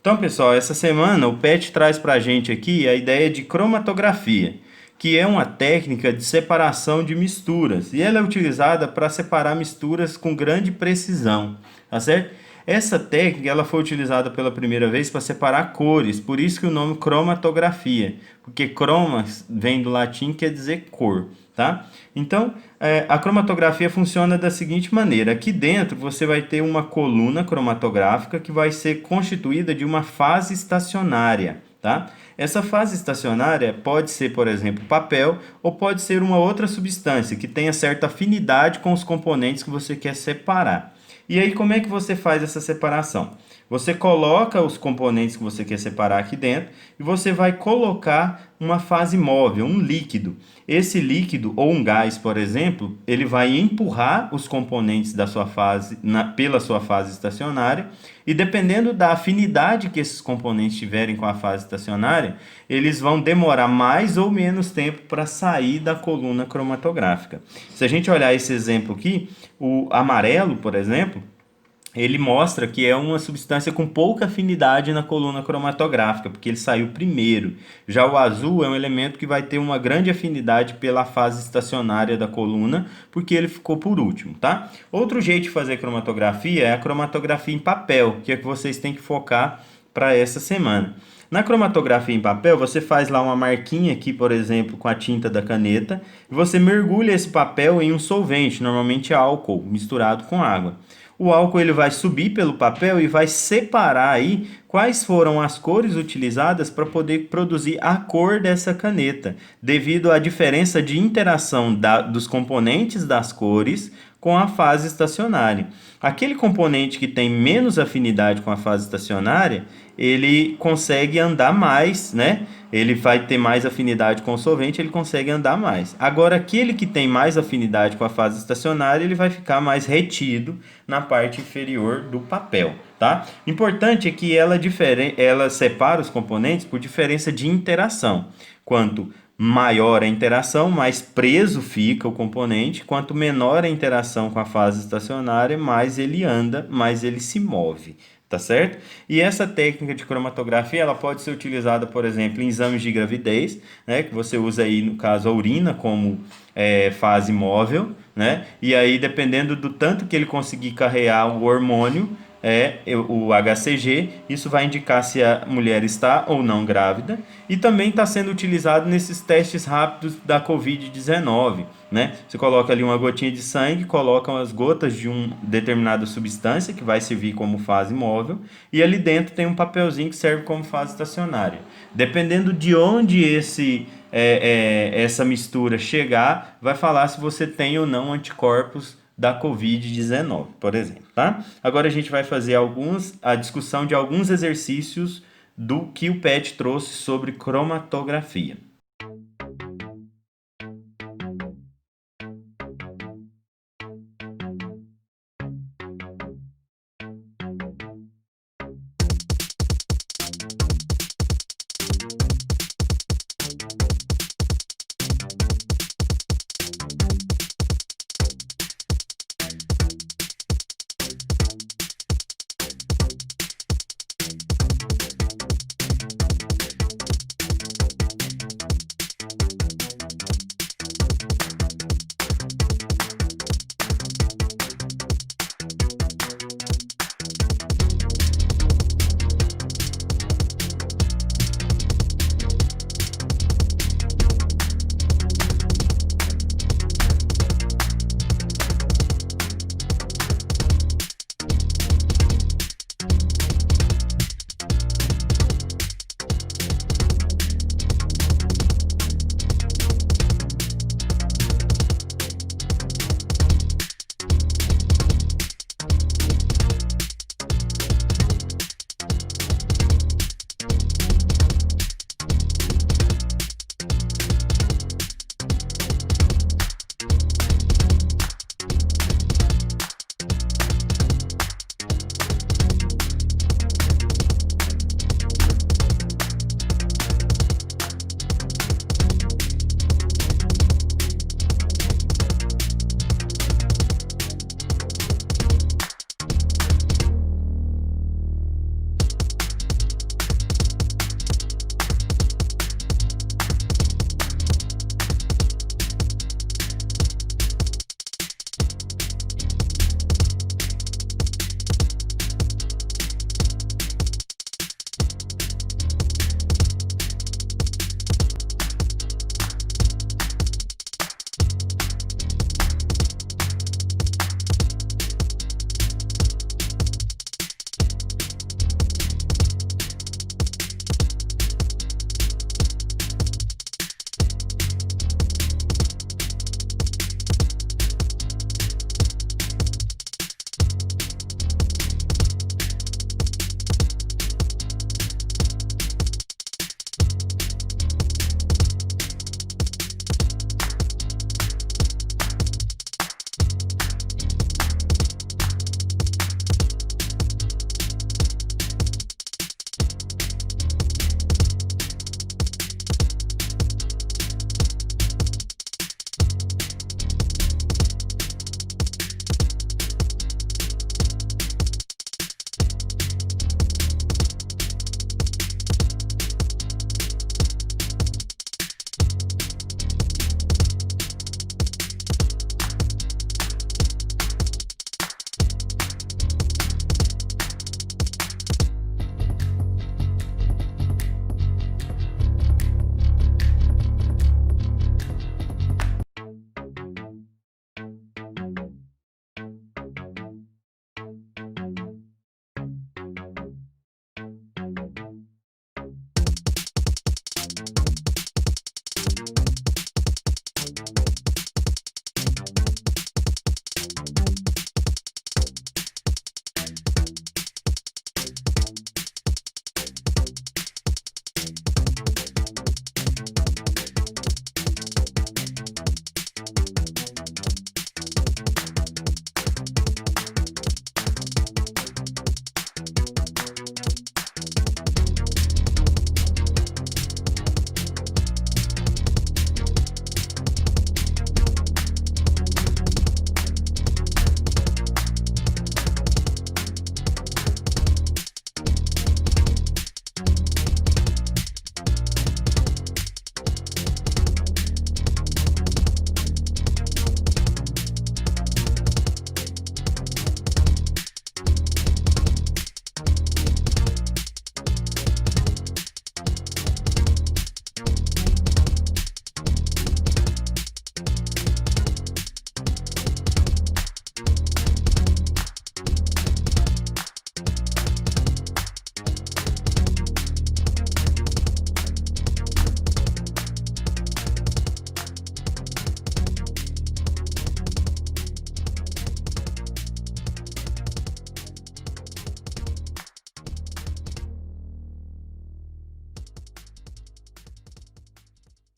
Então, pessoal, essa semana o PET traz para a gente aqui a ideia de cromatografia, que é uma técnica de separação de misturas, e ela é utilizada para separar misturas com grande precisão, tá certo? Essa técnica ela foi utilizada pela primeira vez para separar cores, por isso que o nome cromatografia, porque cromas vem do latim quer dizer cor, tá? Então, a cromatografia funciona da seguinte maneira: aqui dentro você vai ter uma coluna cromatográfica que vai ser constituída de uma fase estacionária, tá? Essa fase estacionária pode ser, por exemplo, papel ou pode ser uma outra substância que tenha certa afinidade com os componentes que você quer separar. E aí, como é que você faz essa separação? Você coloca os componentes que você quer separar aqui dentro e você vai colocar uma fase móvel, um líquido. Esse líquido ou um gás, por exemplo, ele vai empurrar os componentes da sua fase pela sua fase estacionária e dependendo da afinidade que esses componentes tiverem com a fase estacionária, eles vão demorar mais ou menos tempo para sair da coluna cromatográfica. Se a gente olhar esse exemplo aqui, o amarelo, por exemplo, ele mostra que é uma substância com pouca afinidade na coluna cromatográfica, porque ele saiu primeiro. Já o azul é um elemento que vai ter uma grande afinidade pela fase estacionária da coluna, porque ele ficou por último, tá? Outro jeito de fazer cromatografia é a cromatografia em papel, que é que vocês têm que focar para essa semana. Na cromatografia em papel, você faz lá uma marquinha aqui, por exemplo, com a tinta da caneta, e você mergulha esse papel em um solvente, normalmente álcool, misturado com água. O álcool ele vai subir pelo papel e vai separar aí quais foram as cores utilizadas para poder produzir a cor dessa caneta, devido à diferença de interação dos componentes das cores com a fase estacionária. Aquele componente que tem menos afinidade com a fase estacionária, ele consegue andar mais, né? Ele vai ter mais afinidade com o solvente, ele consegue andar mais. Agora, aquele que tem mais afinidade com a fase estacionária, ele vai ficar mais retido na parte inferior do papel, tá? Importante é que ela separa os componentes por diferença de interação. Quanto maior a interação, mais preso fica o componente. Quanto menor a interação com a fase estacionária, mais ele anda, mais ele se move, tá certo? E essa técnica de cromatografia, ela pode ser utilizada, por exemplo, em exames de gravidez, né, que você usa aí, no caso, a urina como fase móvel, né? E aí, dependendo do tanto que ele conseguir carregar o hormônio, o HCG, isso vai indicar se a mulher está ou não grávida, e também está sendo utilizado nesses testes rápidos da Covid-19, né? Você coloca ali uma gotinha de sangue, coloca umas gotas de uma determinada substância que vai servir como fase móvel, e ali dentro tem um papelzinho que serve como fase estacionária. Dependendo de onde essa mistura chegar, vai falar se você tem ou não anticorpos da Covid-19, por exemplo, tá? Agora a gente vai fazer a discussão de alguns exercícios do que o PET trouxe sobre cromatografia.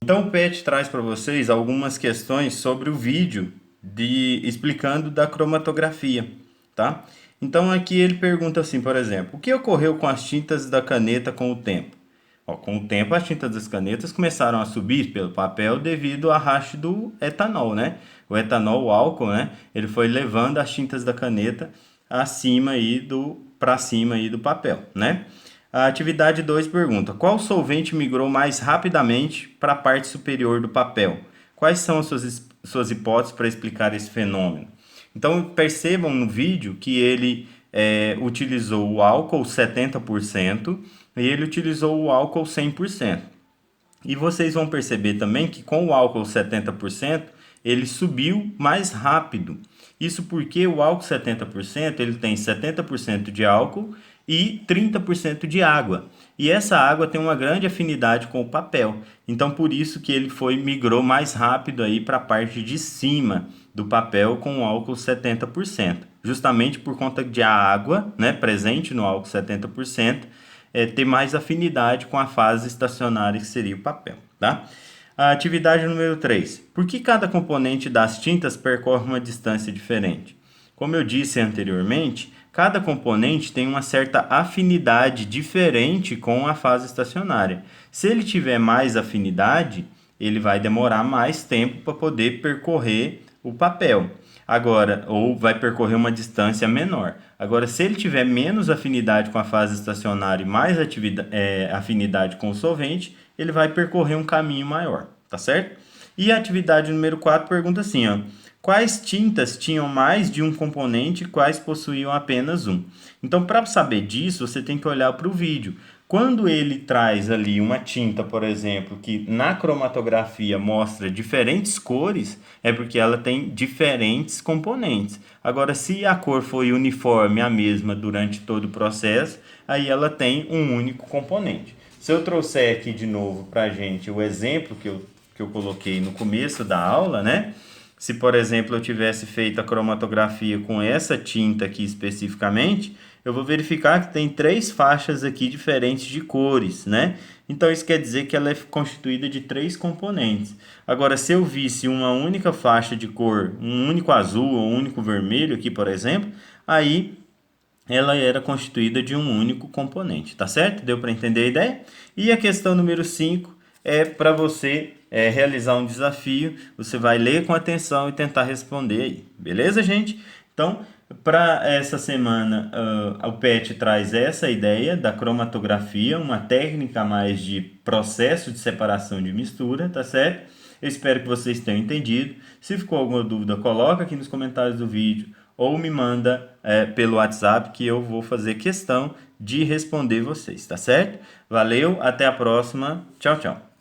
Então o PET traz para vocês algumas questões sobre o vídeo explicando da cromatografia, tá? Então aqui ele pergunta assim, por exemplo, o que ocorreu com as tintas da caneta com o tempo? Ó, com o tempo as tintas das canetas começaram a subir pelo papel devido ao arraste do etanol, né? O etanol, o álcool, né? Ele foi levando as tintas da caneta acima aí para cima aí do papel, né? A atividade 2 pergunta: qual solvente migrou mais rapidamente para a parte superior do papel? Quais são as suas hipóteses para explicar esse fenômeno? Então percebam no vídeo que ele utilizou o álcool 70% e ele utilizou o álcool 100%. E vocês vão perceber também que com o álcool 70% ele subiu mais rápido. Isso porque o álcool 70% ele tem 70% de álcool e 30% de água. E essa água tem uma grande afinidade com o papel. Então por isso que ele migrou mais rápido aí para a parte de cima do papel com o álcool 70%. Justamente por conta de a água, né, presente no álcool 70%, ter mais afinidade com a fase estacionária que seria o papel, tá? A atividade número 3. Por que cada componente das tintas percorre uma distância diferente? Como eu disse anteriormente, cada componente tem uma certa afinidade diferente com a fase estacionária. Se ele tiver mais afinidade, ele vai demorar mais tempo para poder percorrer o papel. Agora, ou vai percorrer uma distância menor. Agora, se ele tiver menos afinidade com a fase estacionária e mais afinidade com o solvente, ele vai percorrer um caminho maior, tá certo? E a atividade número 4 pergunta assim, ó: quais tintas tinham mais de um componente e quais possuíam apenas um? Então, para saber disso, você tem que olhar para o vídeo. Quando ele traz ali uma tinta, por exemplo, que na cromatografia mostra diferentes cores, é porque ela tem diferentes componentes. Agora, se a cor foi uniforme, a mesma durante todo o processo, aí ela tem um único componente. Se eu trouxer aqui de novo para a gente o exemplo que eu coloquei no começo da aula, né? Se, por exemplo, eu tivesse feito a cromatografia com essa tinta aqui especificamente, eu vou verificar que tem 3 faixas aqui diferentes de cores, né? Então, isso quer dizer que ela é constituída de 3 componentes. Agora, se eu visse uma única faixa de cor, um único azul ou um único vermelho aqui, por exemplo, aí ela era constituída de um único componente, tá certo? Deu para entender a ideia? E a questão número 5 é para você realizar um desafio. Você vai ler com atenção e tentar responder aí. Beleza, gente? Então, para essa semana, o PET traz essa ideia da cromatografia, uma técnica a mais de processo de separação de mistura, tá certo? Eu espero que vocês tenham entendido. Se ficou alguma dúvida, coloca aqui nos comentários do vídeo ou me manda pelo WhatsApp que eu vou fazer questão de responder vocês, tá certo? Valeu, até a próxima. Tchau, tchau.